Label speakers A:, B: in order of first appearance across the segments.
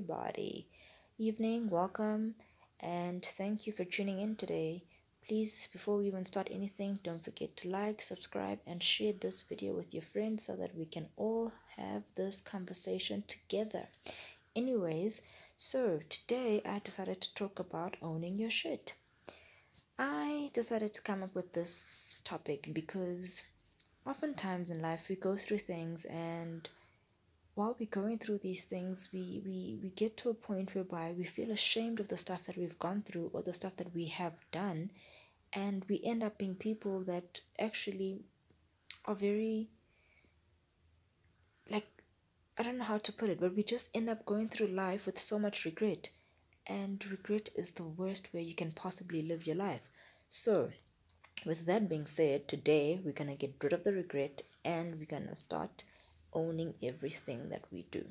A: everybody. Evening, welcome, and thank you for tuning in today. Please, before we even start anything, don't forget to like, subscribe, and share this video with your friends so that we can all have this conversation together. Anyways, so today I decided to talk about owning your shit. I decided to come up with this topic because oftentimes in life we go through things, and while we're going through these things, we get to a point whereby we feel ashamed of the stuff that we've gone through or the stuff that we have done, and we end up being people that actually are very, like, I don't know how to put it, but we just end up going through life with so much regret, and regret is the worst way you can possibly live your life. So with that being said, today we're gonna get rid of the regret and we're gonna start owning everything that we do.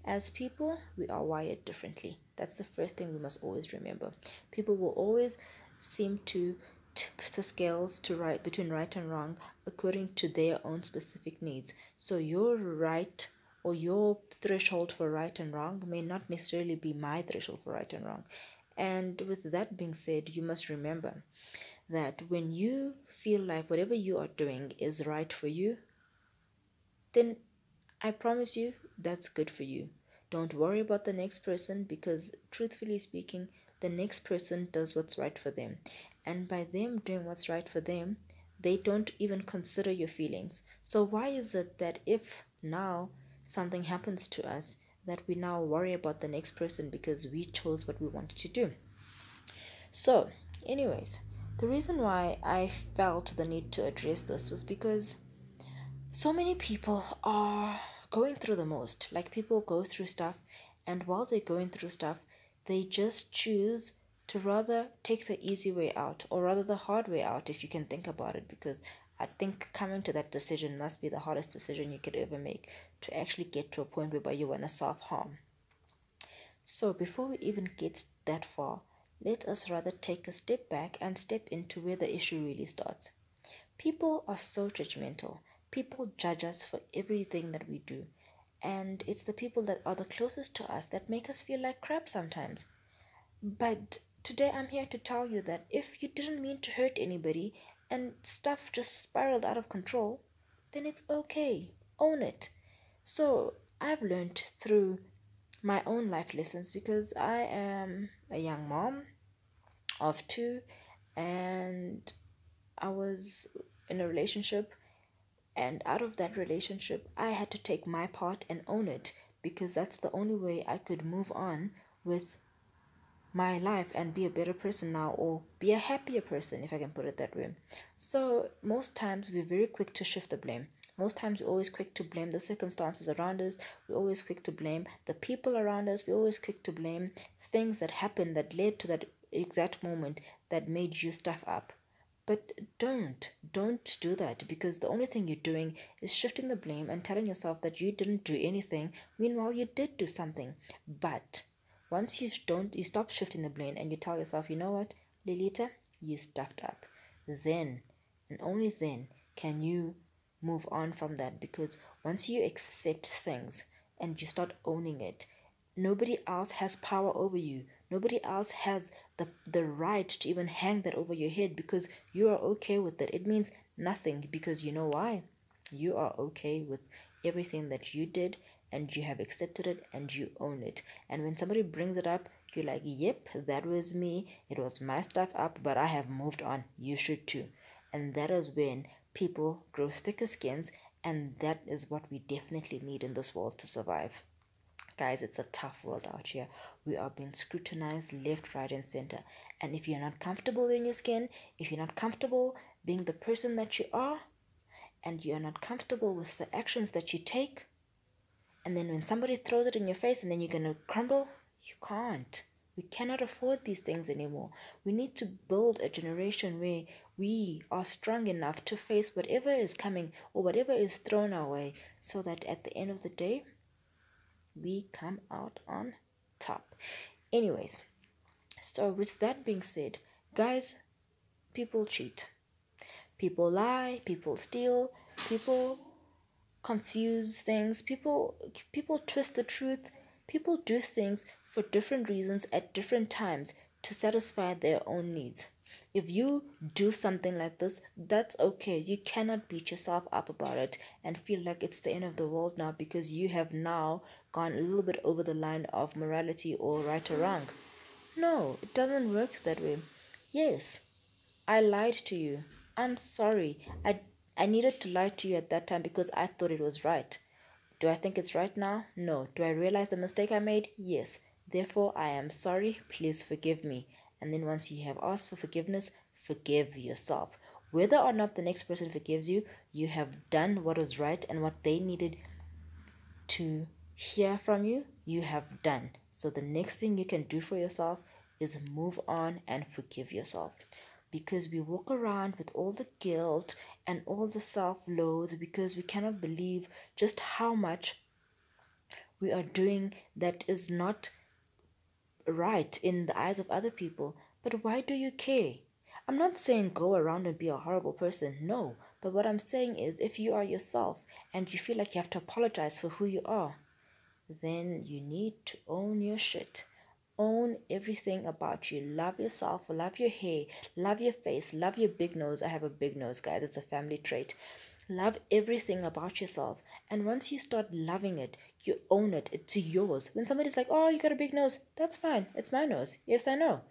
A: As people, we are wired differently. That's the first thing we must always remember. People will always seem to tip the scales to right between right and wrong according to their own specific needs. So your right or your threshold for right and wrong may not necessarily be my threshold for right and wrong. And with that being said, you must remember that when you feel like whatever you are doing is right for you, then I promise you that's good for you. Don't worry about the next person, because truthfully speaking, the next person does what's right for them. And by them doing what's right for them, they don't even consider your feelings. So why is it that if now something happens to us, that we now worry about the next person because we chose what we wanted to do? So, anyways, the reason why I felt the need to address this was because so many people are going through the most. Like, people go through stuff, and while they're going through stuff, they just choose to rather take the easy way out, or rather the hard way out, if you can think about it, because I think coming to that decision must be the hardest decision you could ever make, to actually get to a point whereby you want to self-harm. So before we even get that far, let us rather take a step back and step into where the issue really starts. People are so judgmental. People judge us for everything that we do. And it's the people that are the closest to us that make us feel like crap sometimes. But today I'm here to tell you that if you didn't mean to hurt anybody and stuff just spiraled out of control, then it's okay. Own it. So I've learned through my own life lessons, because I am a young mom of two, and I was in a relationship, and out of that relationship I had to take my part and own it, because that's the only way I could move on with my life and be a better person now, or be a happier person, if I can put it that way. So most times we're very quick to shift the blame. Most times we're always quick to blame the circumstances around us. We're always quick to blame the people around us. We're always quick to blame things that happened that led to that exact moment that made you stuff up. But don't do that, because the only thing you're doing is shifting the blame and telling yourself that you didn't do anything. Meanwhile, you did do something. But once you stop shifting the blame and you tell yourself, you know what, Lilita, you stuffed up. Then, and only then, can you move on from that. Because once you accept things and you start owning it, nobody else has power over you. Nobody else has the right to even hang that over your head, because you are okay with it. It means nothing, because you know why? You are okay with everything that you did, and you have accepted it and you own it. And when somebody brings it up, you're like, yep, that was me. It was my stuff up, but I have moved on. You should too. And that is when people grow thicker skins, and that is what we definitely need in this world to survive. Guys, it's a tough world out here. We are being scrutinized left, right, and center. And if you're not comfortable in your skin, if you're not comfortable being the person that you are, and you're not comfortable with the actions that you take, and then when somebody throws it in your face and then you're going to crumble, you can't. We cannot afford these things anymore. We need to build a generation where we are strong enough to face whatever is coming or whatever is thrown our way, so that at the end of the day, we come out on top. Anyways, so with that being said, guys, people cheat, people lie, people steal, people confuse things, people twist the truth, People do things for different reasons at different times to satisfy their own needs. If you do something like this, that's okay. You cannot beat yourself up about it and feel like it's the end of the world now because you have now gone a little bit over the line of morality or right or wrong. No, it doesn't work that way. Yes, I lied to you. I'm sorry. I needed to lie to you at that time because I thought it was right. Do I think it's right now? No. Do I realize the mistake I made? Yes. Therefore, I am sorry. Please forgive me. And then once you have asked for forgiveness, forgive yourself. Whether or not the next person forgives you, you have done what was right and what they needed to hear from you, you have done. So the next thing you can do for yourself is move on and forgive yourself. Because we walk around with all the guilt and all the self-loathe because we cannot believe just how much we are doing that is not right in the eyes of other people. But why do you care? I'm not saying go around and be a horrible person, no. But what I'm saying is if you are yourself and you feel like you have to apologize for who you are, then you need to own your shit. Own everything about you. Love yourself, love your hair, love your face, love your big nose. I have a big nose, guys. It's a family trait. Love everything about yourself. And once you start loving it, you own it. It's yours. When somebody's like, oh, you got a big nose, that's fine. It's my nose. Yes, I know.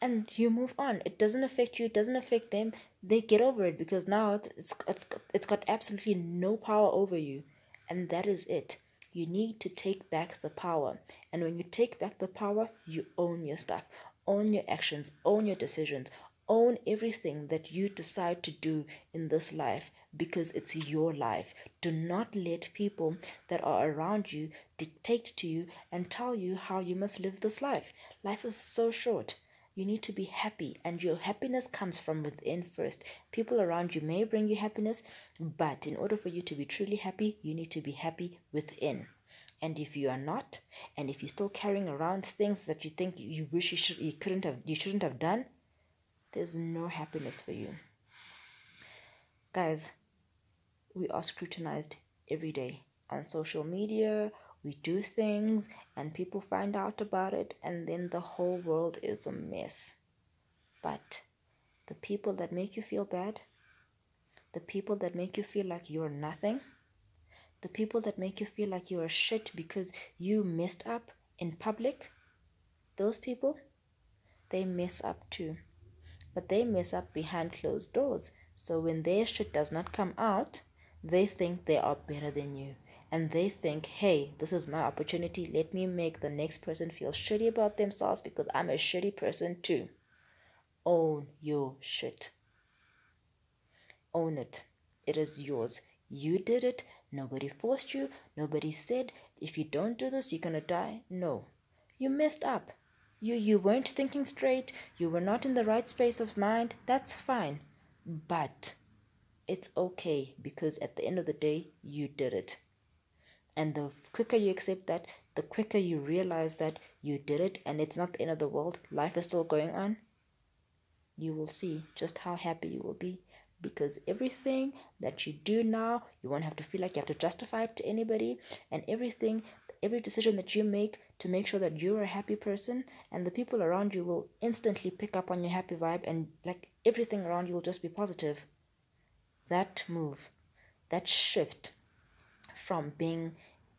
A: And you move on. It doesn't affect you. It doesn't affect them. They get over it because now it's got absolutely no power over you. And that is it. You need to take back the power. And when you take back the power, you own your stuff. Own your actions. Own your decisions. Own everything that you decide to do in this life because it's your life. Do not let people that are around you dictate to you and tell you how you must live this life. Life is so short. You need to be happy, and your happiness comes from within first. People around you may bring you happiness, but in order for you to be truly happy, you need to be happy within. And if you are not, and if you're still carrying around things that you think you wish you shouldn't have done, there's no happiness for you. Guys, we are scrutinized every day on social media. We do things and people find out about it, and then the whole world is a mess. But the people that make you feel bad, the people that make you feel like you're nothing, the people that make you feel like you're shit because you messed up in public, those people, they mess up too. But they mess up behind closed doors. So when their shit does not come out, they think they are better than you. And they think, hey, this is my opportunity. Let me make the next person feel shitty about themselves because I'm a shitty person too. Own your shit. Own it. It is yours. You did it. Nobody forced you. Nobody said, if you don't do this, you're going to die. No. You messed up. You weren't thinking straight. You were not in the right space of mind. That's fine. But it's okay because at the end of the day, you did it. And the quicker you accept that, the quicker you realize that you did it and it's not the end of the world, life is still going on, you will see just how happy you will be. Because everything that you do now, you won't have to feel like you have to justify it to anybody. And every decision that you make to make sure that you're a happy person, and the people around you will instantly pick up on your happy vibe, and like everything around you will just be positive. That move, that shift from being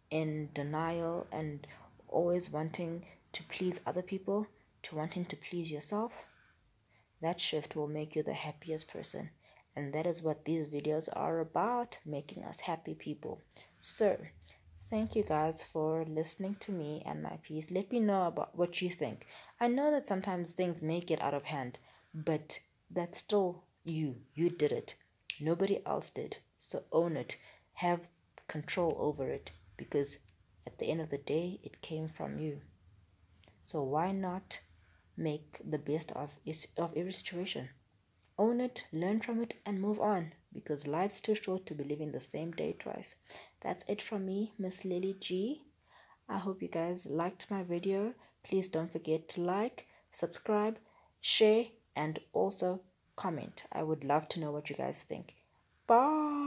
A: in denial and always wanting to please other people to wanting to please yourself, that shift will make you the happiest person. And that is what these videos are about, making us happy people. So, thank you guys for listening to me and my piece. Let me know about what you think. I know that sometimes things may get out of hand, but that's still you. You did it. Nobody else did. So own it. Have control over it because at the end of the day, it came from you. So why not make the best of every situation? Own it, learn from it, and move on because life's too short to be living the same day twice. That's it from me, Miss Lily G. I hope you guys liked my video. Please don't forget to like, subscribe, share, and also comment. I would love to know what you guys think. Bye.